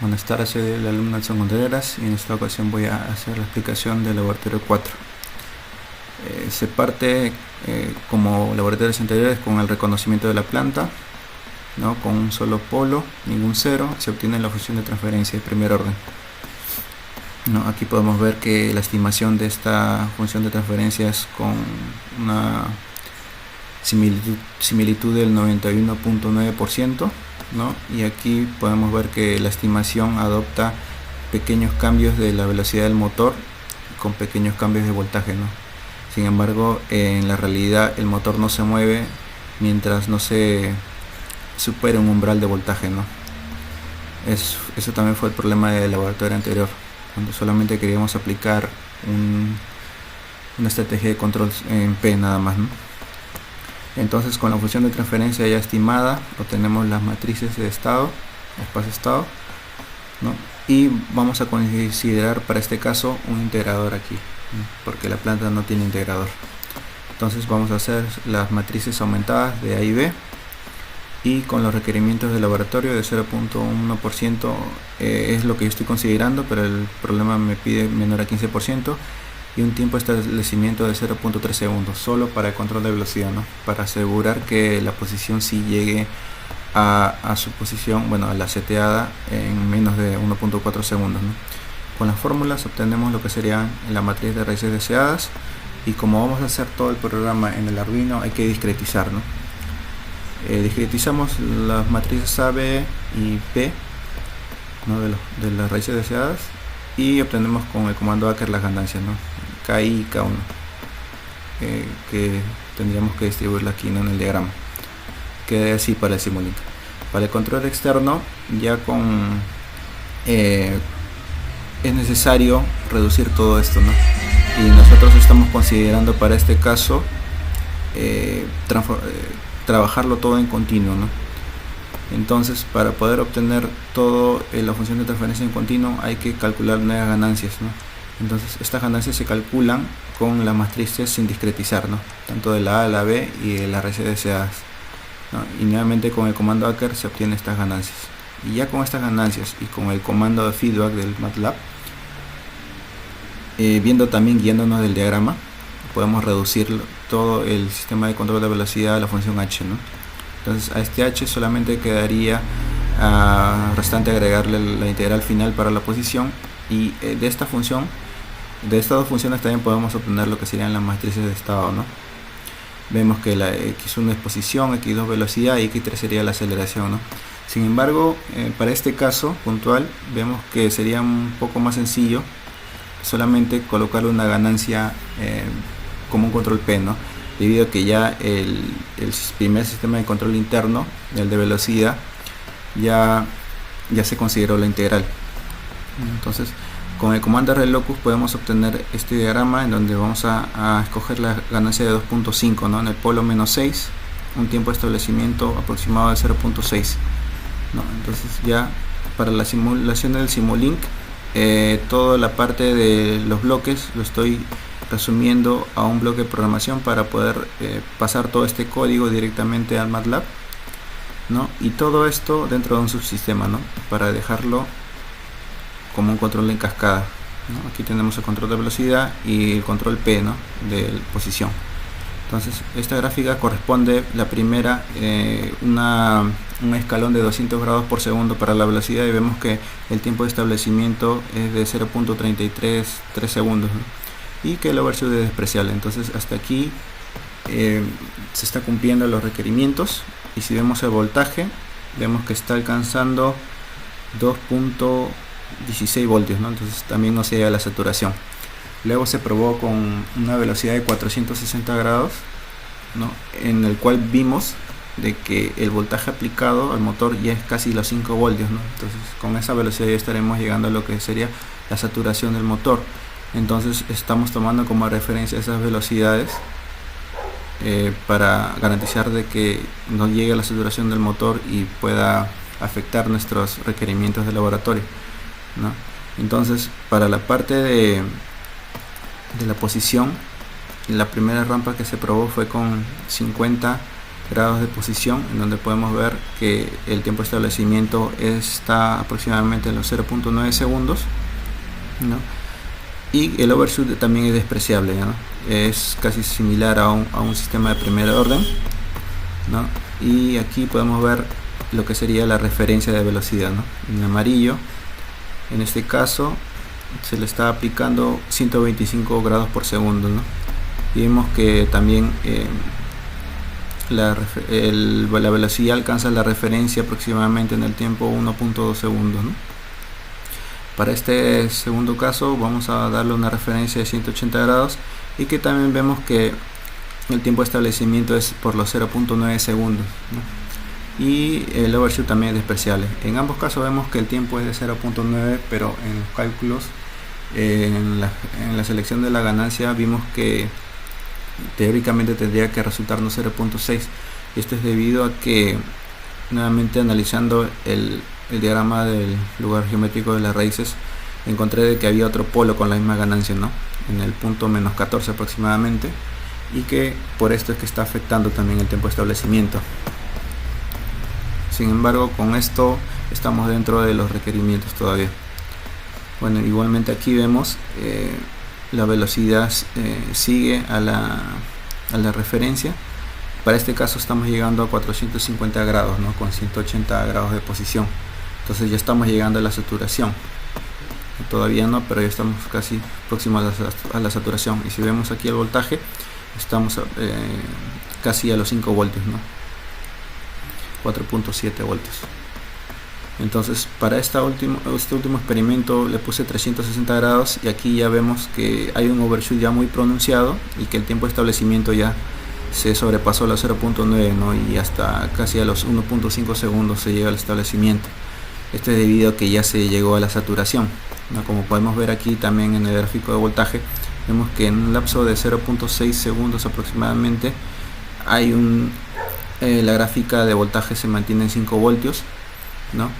Buenas tardes, soy el alumno Edson Contreras y en esta ocasión voy a hacer la explicación del laboratorio 4. Se parte como laboratorios anteriores con el reconocimiento de la planta, ¿no? Con un solo polo, ningún cero, se obtiene la función de transferencia de primer orden. ¿No? Aquí podemos ver que la estimación de esta función de transferencia es con una similitud del 91.9%. ¿no? Y aquí podemos ver que la estimación adopta pequeños cambios de la velocidad del motor con pequeños cambios de voltaje, ¿no? Sin embargo, en la realidad el motor no se mueve mientras no se supere un umbral de voltaje, ¿no? Eso también fue el problema del laboratorio anterior, cuando solamente queríamos aplicar una estrategia de control en P nada más, ¿no? Entonces, con la función de transferencia ya estimada, obtenemos las matrices de estado, espacio-estado, ¿no? Y vamos a considerar para este caso un integrador aquí, ¿no? Porque la planta no tiene integrador. Entonces vamos a hacer las matrices aumentadas de A y B, y con los requerimientos del laboratorio de 0.1% es lo que yo estoy considerando, pero el problema me pide menor a 15%. Y un tiempo de establecimiento de 0.3 segundos, solo para el control de velocidad, ¿no? Para asegurar que la posición sí llegue a su posición, bueno, a la seteada en menos de 1.4 segundos, ¿no? Con las fórmulas obtenemos lo que sería la matriz de raíces deseadas, y como vamos a hacer todo el programa en el Arduino, hay que discretizar, ¿no? Discretizamos las matrices A, B y P, ¿no? de las raíces deseadas, y obtenemos con el comando ACKER las ganancias, ¿no? KI y K1, que tendríamos que distribuirla aquí, ¿no? En el diagrama. Queda así para el Simulink. Para el control externo ya es necesario reducir todo esto, ¿no? Y nosotros estamos considerando para este caso trabajarlo todo en continuo, ¿no? Entonces, para poder obtener todo la función de transferencia en continuo, hay que calcular nuevas ganancias, ¿no? Entonces, estas ganancias se calculan con las matrices sin discretizar, ¿no? Tanto de la A a la B y de las raíces deseadas, ¿no? Y nuevamente con el comando ACKER se obtienen estas ganancias. Y ya con estas ganancias y con el comando de feedback del MATLAB, guiándonos del diagrama, podemos reducir todo el sistema de control de velocidad a la función H, ¿no? Entonces a este H solamente quedaría restante agregarle la integral final para la posición, y de estas dos funciones también podemos obtener lo que serían las matrices de estado, ¿no? Vemos que la X1 es posición, X2 velocidad y X3 sería la aceleración, ¿no? Sin embargo, para este caso puntual vemos que sería un poco más sencillo solamente colocarle una ganancia como un control P, ¿no? Debido a que ya el primer sistema de control interno, el de velocidad, ya se consideró la integral. Entonces, con el comando relocus podemos obtener este diagrama en donde vamos a escoger la ganancia de 2.5, ¿no? En el polo menos 6, un tiempo de establecimiento aproximado de 0.6, ¿no? Entonces ya para la simulación del Simulink, toda la parte de los bloques lo estoy resumiendo a un bloque de programación para poder pasar todo este código directamente al MATLAB, ¿no? Y todo esto dentro de un subsistema, ¿no? Para dejarlo como un control en cascada, ¿no? Aquí tenemos el control de velocidad y el control P, ¿no? De posición. Entonces esta gráfica corresponde la primera un escalón de 200 grados por segundo para la velocidad, y vemos que el tiempo de establecimiento es de 0.33 segundos, ¿no? Y que el overshoot es despreciable. Entonces hasta aquí se está cumpliendo los requerimientos, y si vemos el voltaje vemos que está alcanzando 2.16 voltios, ¿no? Entonces también no se llega a la saturación. Luego se probó con una velocidad de 460 grados, ¿no? En el cual vimos de que el voltaje aplicado al motor ya es casi los 5 voltios, ¿no? Entonces con esa velocidad ya estaremos llegando a lo que sería la saturación del motor. Entonces estamos tomando como referencia esas velocidades para garantizar de que no llegue a la saturación del motor y pueda afectar nuestros requerimientos de laboratorio, ¿no? Entonces, para la parte de la posición, la primera rampa que se probó fue con 50 grados de posición, en donde podemos ver que el tiempo de establecimiento está aproximadamente en los 0.9 segundos, ¿no? Y el overshoot también es despreciable, ¿no? Es casi similar a un sistema de primer orden, ¿no? Y aquí podemos ver lo que sería la referencia de velocidad, ¿no? En amarillo, en este caso se le está aplicando 125 grados por segundo, ¿no? Y vemos que también la velocidad alcanza la referencia aproximadamente en el tiempo 1.2 segundos, ¿no? Para este segundo caso vamos a darle una referencia de 180 grados y que también vemos que el tiempo de establecimiento es por los 0.9 segundos, ¿no? Y el overshoot también es despreciable. En ambos casos vemos que el tiempo es de 0.9, pero en los cálculos, en la selección de la ganancia, vimos que teóricamente tendría que resultarnos 0.6. Esto es debido a que, nuevamente analizando el diagrama del lugar geométrico de las raíces, encontré de que había otro polo con la misma ganancia, ¿no? En el punto menos 14 aproximadamente, y que por esto es que está afectando también el tiempo de establecimiento. Sin embargo, con esto estamos dentro de los requerimientos todavía. Bueno, igualmente aquí vemos la velocidad sigue a la referencia. Para este caso estamos llegando a 450 grados, ¿no? Con 180 grados de posición. Entonces ya estamos llegando a la saturación. Todavía no, pero ya estamos casi próximos a la saturación. Y si vemos aquí el voltaje, estamos casi a los 5 voltios, ¿no? 4.7 voltios. Entonces para este último experimento le puse 360 grados y aquí ya vemos que hay un overshoot ya muy pronunciado y que el tiempo de establecimiento ya se sobrepasó los 0.9, ¿no? Y hasta casi a los 1.5 segundos se llega al establecimiento. Esto es debido a que ya se llegó a la saturación, ¿no? Como podemos ver aquí también en el gráfico de voltaje, vemos que en un lapso de 0.6 segundos aproximadamente hay la gráfica de voltaje se mantiene en 5 voltios, ¿no?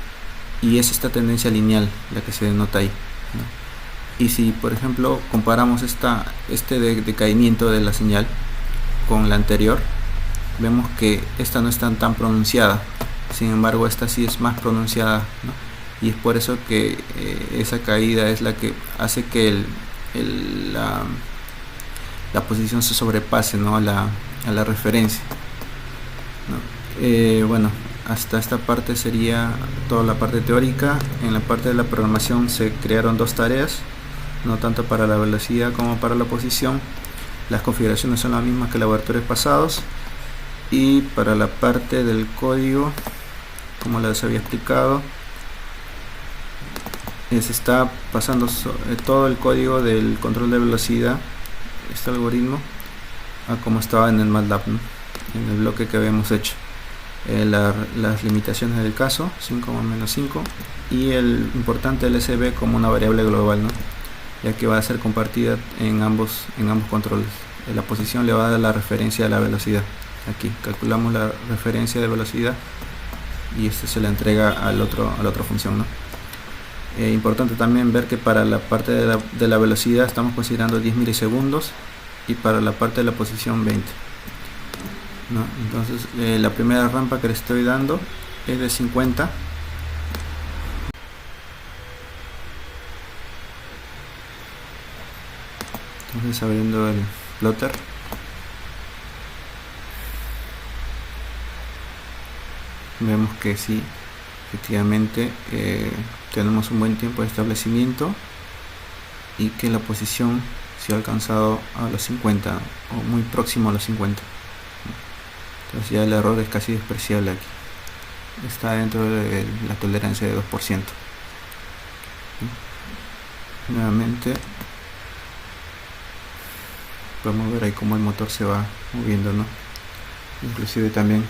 Y es esta tendencia lineal la que se denota ahí, ¿no? Y si por ejemplo comparamos este decaimiento de la señal con la anterior, vemos que esta no es tan pronunciada. Sin embargo, esta sí es más pronunciada, ¿no? Y es por eso que esa caída es la que hace que la posición se sobrepase, ¿no? a la referencia, ¿no? Bueno, hasta esta parte sería toda la parte teórica. En la parte de la programación se crearon dos tareas, no tanto para la velocidad como para la posición. Las configuraciones son las mismas que laboratorios pasados, y para la parte del código, como les había explicado, se está pasando todo el código del control de velocidad, este algoritmo, a como estaba en el MATLAB, ¿no? En el bloque que habíamos hecho. Las limitaciones del caso 5 más menos 5 y el importante LSB como una variable global, ¿no? Ya que va a ser compartida en ambos controles. La posición le va a dar la referencia a la velocidad. Aquí calculamos la referencia de velocidad y este se la entrega a la otra función, ¿no? Importante también ver que para la parte de la velocidad estamos considerando 10 milisegundos y para la parte de la posición 20, ¿no? Entonces la primera rampa que le estoy dando es de 50. Entonces abriendo el plotter, vemos que sí, efectivamente tenemos un buen tiempo de establecimiento y que la posición se ha alcanzado a los 50 o muy próximo a los 50. Entonces ya el error es casi despreciable aquí, está dentro de la tolerancia de 2%. Nuevamente podemos ver ahí cómo el motor se va moviendo, ¿no? Inclusive también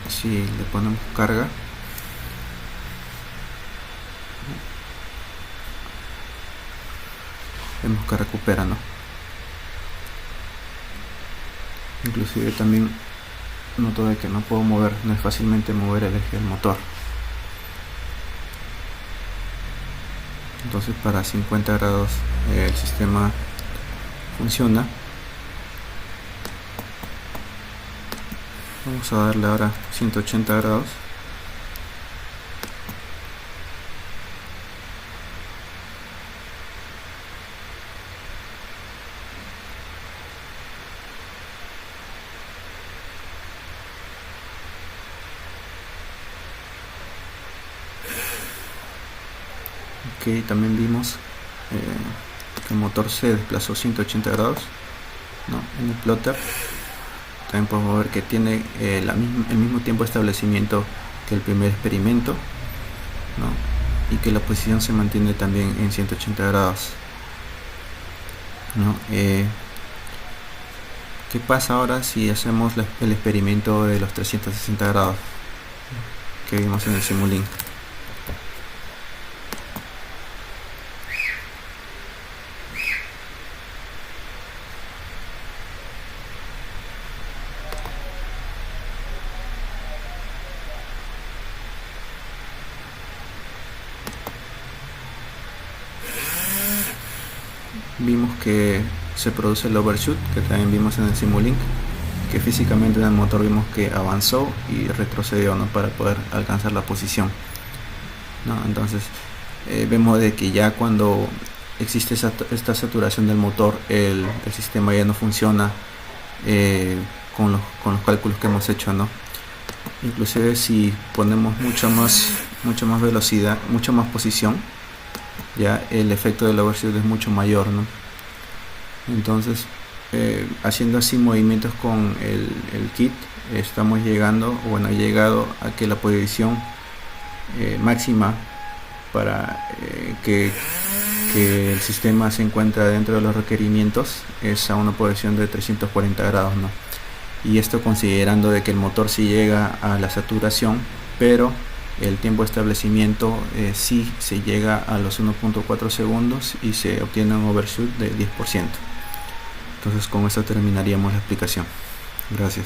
si le ponemos carga, vemos que recupera, ¿no? Inclusive también noto de que no puedo mover, no es fácilmente mover el eje del motor. Entonces para 50 grados el sistema funciona. Vamos a darle ahora 180 grados. Ok, también vimos que el motor se desplazó 180 grados, ¿no? En el plotter. También podemos ver que tiene el mismo tiempo de establecimiento que el primer experimento, ¿no? Y que la posición se mantiene también en 180 grados, ¿no? ¿Qué pasa ahora si hacemos el experimento de los 360 grados que vimos en el Simulink? Vimos que se produce el overshoot, que también vimos en el Simulink, que físicamente en el motor vimos que avanzó y retrocedió, ¿no? Para poder alcanzar la posición, ¿no? Entonces vemos de que ya cuando existe esta saturación del motor, el sistema ya no funciona con los cálculos que hemos hecho, ¿no? Inclusive si ponemos mucha más velocidad, mucha más posición, ya el efecto del overshoot es mucho mayor, ¿no? Entonces haciendo así movimientos con el kit, estamos llegando, he llegado a que la posición máxima para que el sistema se encuentra dentro de los requerimientos es a una posición de 340 grados, ¿no? Y esto considerando de que el motor sí llega a la saturación, pero el tiempo de establecimiento sí se llega a los 1.4 segundos y se obtiene un overshoot de 10%. Entonces con esto terminaríamos la explicación. Gracias.